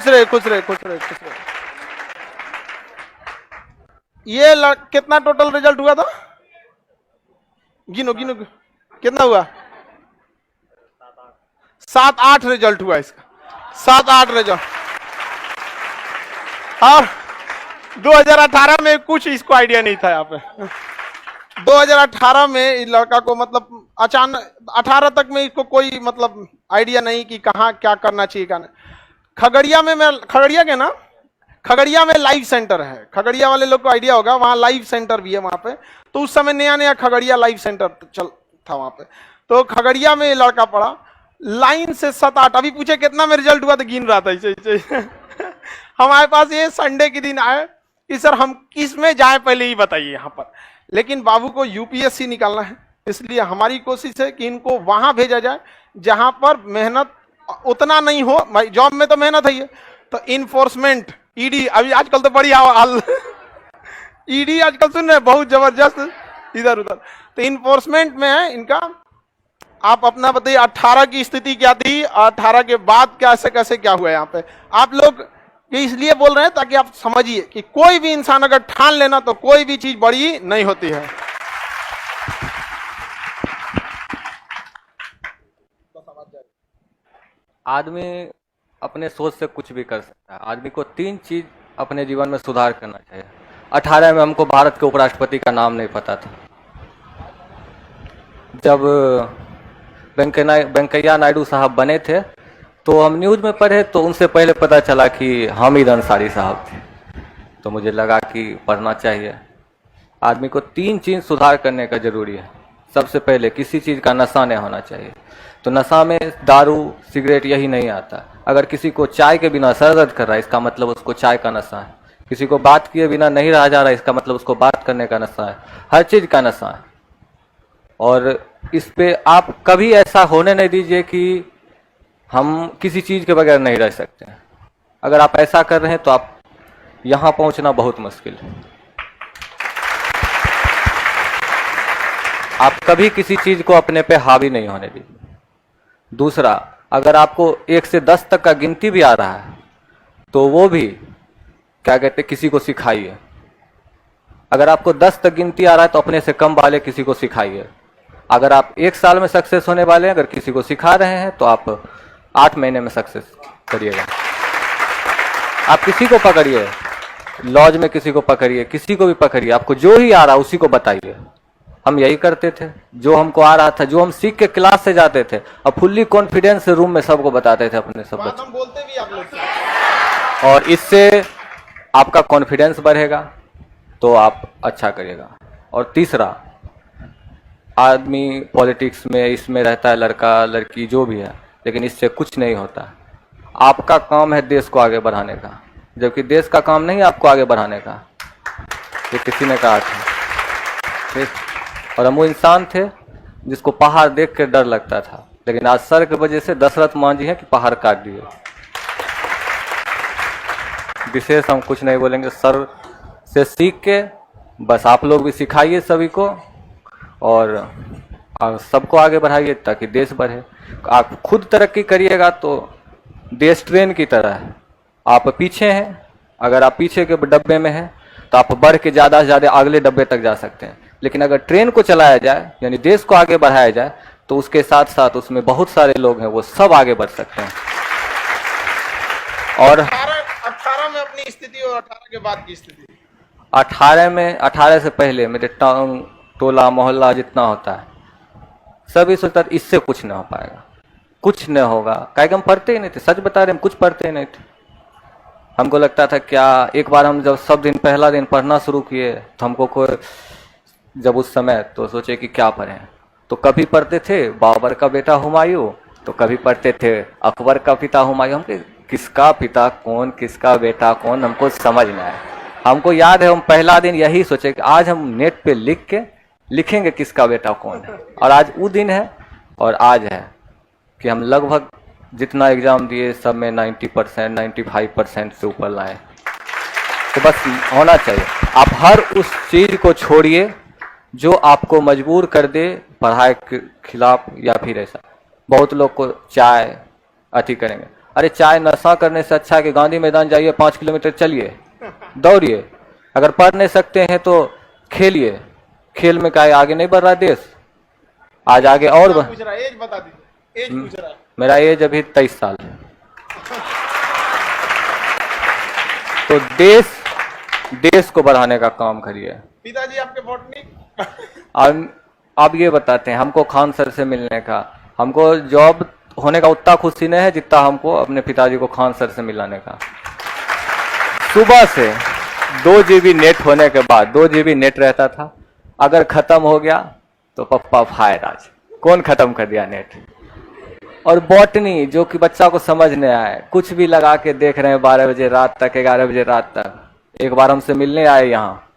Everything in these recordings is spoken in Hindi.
खुश रहे खुश रहे खुश रहे खुश रहे। ये कितना टोटल रिजल्ट हुआ था? गिनो गिनो कितना हुआ? 7-8 रिजल्ट हुआ इसका, 7-8 रिजल्ट। और 2018 में कुछ इसको आइडिया नहीं था यहाँ पे। 2018 में इस लड़का को मतलब अचानक 18 तक में इसको कोई मतलब आइडिया नहीं कि कहाँ क्या करना चाहिए क्या नहीं। खगड़िया में मैं खगड़िया के ना, खगड़िया में लाइव सेंटर है, खगड़िया वाले लोग को आइडिया होगा, वहाँ लाइव सेंटर भी है वहाँ पे। तो उस समय नया नया खगड़िया लाइव सेंटर चल था वहाँ पे। तो खगड़िया में लड़का पढ़ा, लाइन से 7-8, अभी पूछे कितना में रिजल्ट हुआ तो गिन रहा था ऐसे। हमारे पास ये संडे के दिन आए कि सर हम किस में जाए पहले ही बताइए यहाँ पर। लेकिन बाबू को यूपीएससी निकालना है, इसलिए हमारी कोशिश है कि इनको वहां भेजा जाए जहां पर मेहनत उतना नहीं हो। जॉब में तो मेहनत है, तो इन्फोर्समेंट ईडी, अभी आजकल तो बड़ी हाल ईडी आजकल सुन रहे बहुत जबरदस्त इधर उधर, तो इन्फोर्समेंट में है इनका। आप अपना बताइए 18 की स्थिति क्या थी, 18 के बाद कैसे कैसे क्या हुआ यहाँ पे। आप लोग ये इसलिए बोल रहे हैं ताकि आप समझिए कि कोई भी इंसान अगर ठान लेना तो कोई भी चीज बड़ी नहीं होती है। आदमी अपने सोच से कुछ भी कर सकता है। आदमी को 3 चीज अपने जीवन में सुधार करना चाहिए। 18 में हमको भारत के उपराष्ट्रपति का नाम नहीं पता था। जब वेंकैया नायडू साहब बने थे तो हम न्यूज़ में पढ़े, तो उनसे पहले पता चला कि हामिद अंसारी साहब थे। तो मुझे लगा कि पढ़ना चाहिए। आदमी को 3 चीज़ सुधार करने का जरूरी है। सबसे पहले किसी चीज़ का नशा नहीं होना चाहिए। तो नशा में दारू सिगरेट यही नहीं आता। अगर किसी को चाय के बिना सर दर्द कर रहा है, इसका मतलब उसको चाय का नशा है। किसी को बात किए बिना नहीं रहा जा रहा है, इसका मतलब उसको बात करने का नशा है। हर चीज़ का नशा है। और इस पे आप कभी ऐसा होने नहीं दीजिए कि हम किसी चीज़ के बगैर नहीं रह सकते हैं। अगर आप ऐसा कर रहे हैं तो आप यहाँ पहुँचना बहुत मुश्किल है। आप कभी किसी चीज़ को अपने पे हावी नहीं होने दीजिए। दूसरा, अगर आपको 1 से 10 तक का गिनती भी आ रहा है तो वो भी क्या कहते हैं, किसी को सिखाइए। अगर आपको 10 तक गिनती आ रहा है तो अपने से कम वाले किसी को सिखाइए। अगर आप 1 साल में सक्सेस होने वाले हैं, अगर किसी को सिखा रहे हैं तो आप 8 महीने में सक्सेस करिएगा। आप किसी को पकड़िए, लॉज में किसी को पकड़िए, किसी को भी पकड़िए, आपको जो ही आ रहा है उसी को बताइए। हम यही करते थे, जो हमको आ रहा था, जो हम सीख के क्लास से जाते थे और फुल्ली कॉन्फिडेंस से रूम में सबको बताते थे अपने सब बच्चे। हम बोलते भी आप लोग। और इससे आपका कॉन्फिडेंस बढ़ेगा तो आप अच्छा करिएगा। और तीसरा, आदमी पॉलिटिक्स में इसमें रहता है, लड़का लड़की जो भी है, लेकिन इससे कुछ नहीं होता। आपका काम है देश को आगे बढ़ाने का, जबकि देश का काम नहीं है आपको आगे बढ़ाने का। ये किसी ने कहा था। और हम वो इंसान थे जिसको पहाड़ देख कर डर लगता था, लेकिन आज सर की वजह से दशरथ मांझी है कि पहाड़ काट दिए। विशेष हम कुछ नहीं बोलेंगे। सर से सीख के बस आप लोग भी सिखाइए सभी को और सबको आगे बढ़ाइए ताकि देश बढ़े। आप खुद तरक्की करिएगा तो देश ट्रेन की तरह है। आप पीछे हैं, अगर आप पीछे के डब्बे में हैं तो आप बढ़ के ज़्यादा से ज़्यादा अगले डब्बे तक जा सकते हैं। लेकिन अगर ट्रेन को चलाया जाए, यानी देश को आगे बढ़ाया जाए, तो उसके साथ साथ उसमें बहुत सारे लोग हैं, वो सब आगे बढ़ सकते हैं। और 18 में अपनी स्थिति और 18 के बाद की स्थिति। 18 से पहले मेरे टाउन टोला मोहल्ला जितना होता है सभी सोचता था इससे कुछ नहीं हो पाएगा, कुछ नहीं होगा। काहे कि हम पढ़ते ही नहीं थे, सच बता रहे हम कुछ पढ़ते ही नहीं थे। हमको लगता था क्या, एक बार हम जब सब दिन पहला दिन पढ़ना शुरू किए तो हमको कोई जब उस समय तो सोचे कि क्या पढ़ें, तो कभी पढ़ते थे बाबर का बेटा हुमायूं, तो कभी पढ़ते थे अकबर का पिता हुमायूं। हमको किसका पिता कौन, किसका बेटा कौन, हमको समझ में आया। हमको याद है हम पहला दिन यही सोचे कि आज हम नेट पे लिख के लिखेंगे किसका बेटा कौन है। और आज वो दिन है और आज है कि हम लगभग जितना एग्जाम दिए सब में 90% 95% से ऊपर लाए। तो बस होना चाहिए। आप हर उस चीज़ को छोड़िए जो आपको मजबूर कर दे पढ़ाई के खिलाफ, या फिर ऐसा बहुत लोग को चाय अति करेंगे। अरे चाय नशा करने से अच्छा है कि गांधी मैदान जाइए, 5 किलोमीटर चलिए, दौड़िए। अगर पढ़ नहीं सकते हैं तो खेलिए, खेल में क्या है, आगे नहीं बढ़ रहा है देश, आज आगे और पूछ रहा है, एज बता दीजिए, एज पूछ रहा है। मेरा एज अभी 23 साल है। तो देश को बढ़ाने का काम करिए। पिताजी आपके बॉटनी अब ये बताते हैं हमको खान सर से मिलने का, हमको जॉब होने का उतना खुशी नहीं है जितना हमको अपने पिताजी को खान सर से मिलाने का। सुबह से 2 GB नेट होने के बाद, 2 GB नेट रहता था, अगर खत्म हो गया तो पप्पा फायर आज कौन खत्म कर दिया नेट। और बॉटनी जो कि बच्चा को समझ नहीं आए, कुछ भी लगा के देख रहे हैं 12 बजे रात तक, 11 बजे रात तक। एक बार हमसे मिलने आए यहाँ,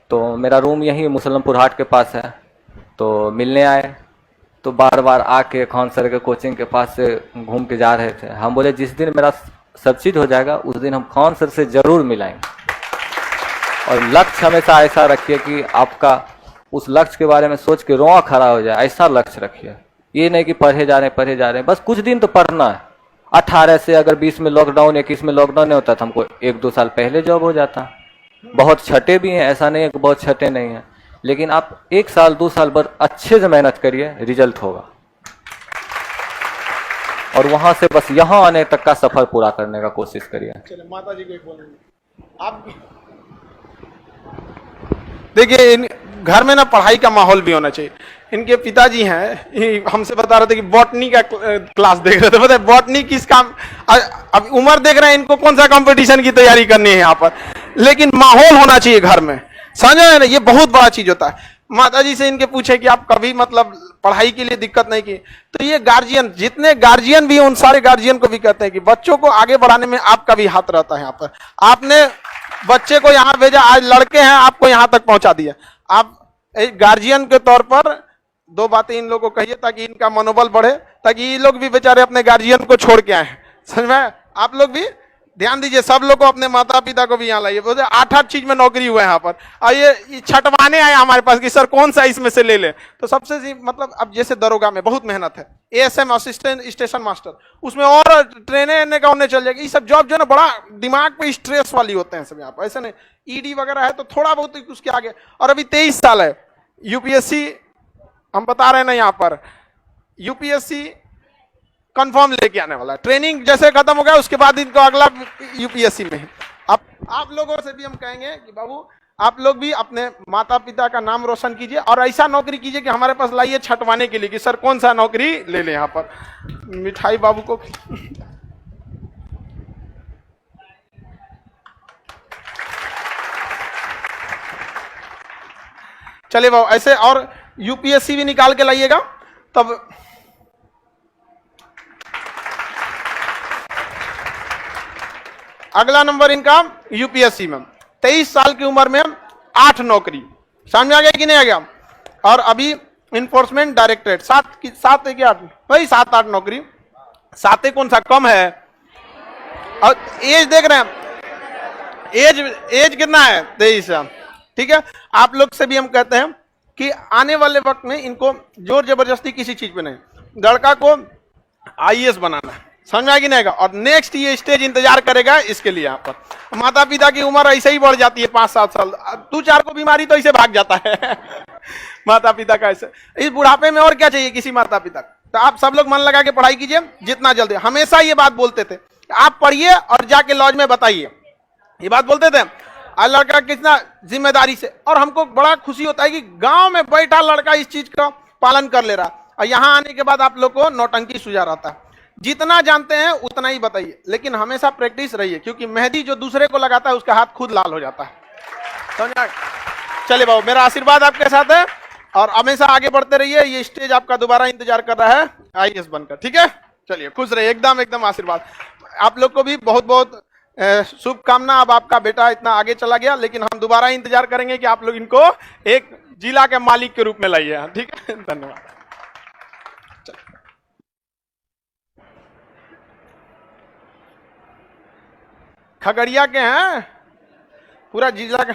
तो मेरा रूम यही मुसलमपुर हाट के पास है, तो मिलने आए, तो बार बार आके खान सर के कोचिंग के पास से घूम के जा रहे थे। हम बोले जिस दिन मेरा सब चीज हो जाएगा उस दिन हम खान सर से जरूर मिलाएंगे। और लक्ष्य हमेशा ऐसा रखिए कि आपका उस लक्ष्य के बारे में सोच के रोआ खड़ा हो जाए, ऐसा लक्ष्य रखिए। ये नहीं कि पढ़े जा रहे हैं, बस कुछ दिन तो पढ़ना है। 18 से अगर 20 में लॉकडाउन, 21 में लॉकडाउन नहीं होता तो हमको 1-2 साल पहले जॉब हो जाता। बहुत छठे भी हैं, ऐसा नहीं है कि बहुत छठे नहीं है, लेकिन आप 1 साल 2 साल भर अच्छे से मेहनत करिए, रिजल्ट होगा। और वहां से बस यहाँ आने तक का सफर पूरा करने का कोशिश करिए। चलिए माता जी को बोलेंगे आप। देखिए इन घर में ना पढ़ाई का माहौल भी होना चाहिए। इनके पिताजी हैं, हमसे बता रहे थे कि बॉटनी का क्लास देख रहे थे। पता है बॉटनी किस काम, अब उम्र देख रहे हैं, इनको कौन सा कंपटीशन की तैयारी करनी है यहाँ पर, लेकिन माहौल होना चाहिए घर में, समझे ना, ये बहुत बड़ा चीज होता है। माता जी से इनके पूछे कि आप कभी मतलब पढ़ाई के लिए दिक्कत नहीं की, तो ये गार्जियन, जितने गार्जियन भी उन सारे गार्जियन को भी कहते हैं कि बच्चों को आगे बढ़ाने में आपका भी हाथ रहता है। यहाँ पर आपने बच्चे को यहाँ भेजा, आज लड़के हैं, आपको यहाँ तक पहुंचा दिया। आप एक गार्जियन के तौर पर 2 बातें इन लोगों को कहिए ताकि इनका मनोबल बढ़े, ताकि ये लोग भी बेचारे अपने गार्जियन को छोड़ के आए। समझ में, आप लोग भी ध्यान दीजिए, सब लोग को अपने माता पिता को भी यहाँ लाइए। बोलते 8-8 चीज में नौकरी हुआ है यहाँ पर, और ये छटवाने आए हमारे पास कि सर कौन सा इसमें से ले ले। तो सबसे मतलब अब जैसे दरोगा में बहुत मेहनत है, ASM असिस्टेंट स्टेशन मास्टर, उसमें और ट्रेने का होने चल जाएगा। ये सब जॉब जो है ना बड़ा दिमाग पे स्ट्रेस वाली होते हैं सब यहाँ पर, ऐसे नहीं। ED वगैरह है तो थोड़ा बहुत उसके आगे, और अभी 23 साल है। UPSC हम बता रहे हैं ना यहाँ पर, UPSC कंफर्म लेके आने वाला है। ट्रेनिंग जैसे खत्म हो गया उसके बाद इनको अगला UPSC में है। आप लोगों से भी हम कहेंगे कि बाबू आप लोग भी अपने माता पिता का नाम रोशन कीजिए, और ऐसा नौकरी कीजिए कि हमारे पास लाइए छटवाने के लिए कि सर कौन सा नौकरी ले ले। यहाँ पर मिठाई बाबू को चलिए बाबू ऐसे, और UPSC भी निकाल के लाइएगा तब। अगला नंबर इनका UPSC में 23 साल की उम्र में 8 नौकरी, समझ में आ गया कि नहीं आ गया। और अभी इन्फोर्समेंट डायरेक्टरेट 7 है क्या, भाई 7-8 नौकरी। 7 कौन सा कम है। और एज देख रहे हैं, एज कितना है, 23। ठीक है, आप लोग से भी हम कहते हैं कि आने वाले वक्त में इनको जोर जबरदस्ती किसी चीज पे नहीं, लड़का को IAS बनाना है, समझ में आएगी नहीं आएगा। और नेक्स्ट ये स्टेज इंतजार करेगा इसके लिए। यहाँ पर माता पिता की उम्र ऐसे ही बढ़ जाती है 5-7 साल, 2-4 को बीमारी तो ऐसे भाग जाता है माता पिता का ऐसे। इस बुढ़ापे में और क्या चाहिए किसी माता पिता को। तो आप सब लोग मन लगा के पढ़ाई कीजिए जितना जल्दी। हमेशा ये बात बोलते थे, आप पढ़िए और जाके लॉज में बताइए, ये बात बोलते थे। और लड़का कितना जिम्मेदारी से, और हमको बड़ा खुशी होता है कि गांव में बैठा लड़का इस चीज का पालन कर ले रहा। और यहां आने के बाद आप लोग को नौटंकी सुझा रहता है। जितना जानते हैं उतना ही बताइए, लेकिन हमेशा प्रैक्टिस रहिए, क्योंकि मेहंदी जो दूसरे को लगाता है उसका हाथ खुद लाल हो जाता है, समझा। चलिए बाबू, मेरा आशीर्वाद आपके साथ है, और हमेशा आगे बढ़ते रहिए। ये स्टेज आपका दोबारा इंतजार कर रहा है IAS बनकर, ठीक है। चलिए खुश रहिए, एकदम आशीर्वाद। आप लोग को भी बहुत बहुत शुभकामना। अब आपका बेटा इतना आगे चला गया, लेकिन हम दोबारा इंतजार करेंगे कि आप लोग इनको एक जिला के मालिक के रूप में लाइए, ठीक है। धन्यवाद। खगड़िया के हैं, पूरा जिला का